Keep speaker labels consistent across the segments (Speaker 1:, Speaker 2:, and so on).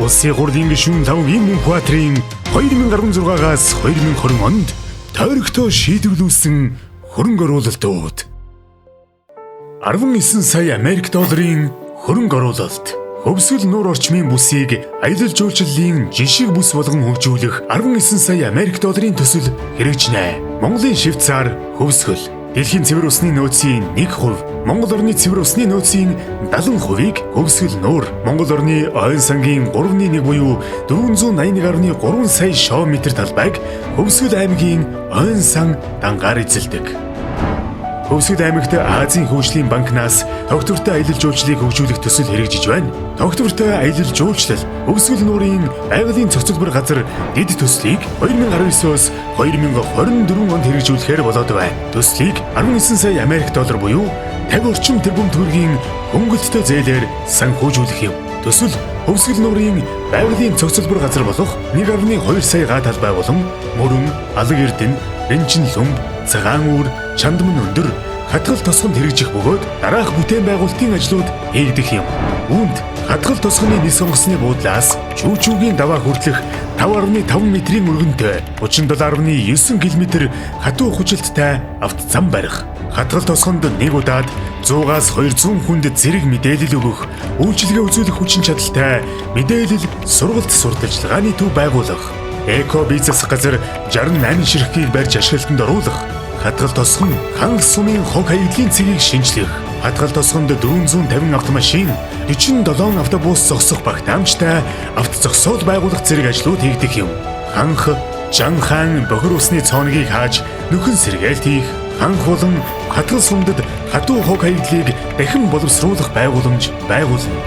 Speaker 1: Улсын хурлын гишүүн Лавгийн Мөнхбаатарын 2016-аас 2020 онд тойрогтой шийдвэрлүүлсэн хөрөнгө оруулалтууд 19 сая Америк долларын хөрөнгө оруулалт. Хөвсгөл нуур орчмын бүсийг аялал жуулчлалын жишг бүс болгон хөгжүүлэх 19 сая Америк долларын төсөл хэрэгжинэ. Монголын Швейцар хөвсгөл дэлхийн цэвэр усны нөөцийн 1%, Монгол орны цэвэр усны нөөцийн 70%-ийг хөвсгөл нуур, Монгол орны ойн сангийн 3.1 буюу 481.3 сая шоо метр талбайг Хөвсгөл аймгийн ойн сан дангаар эзэлдэг. Хөвсгөл аймагт Азийн хөгжлийн банкнаас тогтвортой аялал жуулчлалыг хөгжүүлэх төсөл хэрэгжиж байна. Тогтвортой аялал жуулчлал Хөвсгөл нуурын байгалийн цогцлбор газар дэд төслийг 2019-оос 2024 онд хэрэгжүүлэхээр болоод байна. Төслийг 19 сая Америк доллар буюу 50 орчим тэрбум төгрөгийн хөнгөлөлтөй зээлээр санхүүжүүлэх юм. Төсөл Хөвсгөл нуурын байгалийн цогцлбор газар болох 1.2 сая га талбай болон мөрөн, алаг эрдэнэ, Рэнчин лүмб, цагаан үүр, чандман өндөр, хатгал тосгонд хэрэгжих бөгөөд дараах бүтээн байгуулалтын ажлууд хийгдэх юм. Үүнд хатгал тосгоны нис онгоцны буудлаас чүүчүүгийн даваа хүртэлх 5.5 метрийн өргөнтэй 37.9 км хатуу хүчилттэй автозам барих. Хатгал тосгонд нэг удаад 100-аас 200 хүнд зэрэг мэдээлэл өгөх, үйлчилгээ үзүүлэх хүчин чадалтай мэдээлэл сургалт сурталчилгааны төв байгуулах. Эко бизнес газар 68 ширхгийг барьж ашиглалтанд оруулах. Хатгал тосгон хангас сумын хог хаягдлын цэгийг шинжлэх. Хатгал тосгонд 450 автомашин, 47 автобус зогсох багтаамжтай автозогсоол байгуулах зэрэг ажлууд хийгдэх юм. Ханх, жанхаан бохир усны цооногийг хааж нөхөн сэргээлт хийх. Ханх болон хатгал сумдад хатуу хог хаягдлыг дахин боловсруулах байгууламж байгуулна.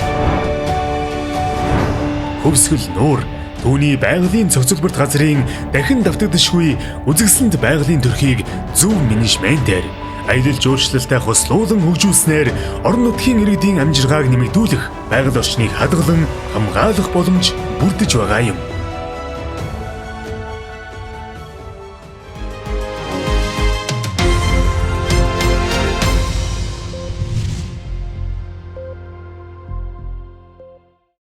Speaker 1: Хөвсгөл нуур түүний байгалийн цогцлборт газрын дахин давтагдашгүй үзэгсэлэнт байгалийн төрхийг зөв менежментээр аялал жуулчлалтай хослуулан хөгжүүлснээр орон нутгийн иргэдийн амжиргааг нэмэгдүүлэх, байгаль орчныг хадгалан хамгаалах боломж бүрдэж байгаа юм.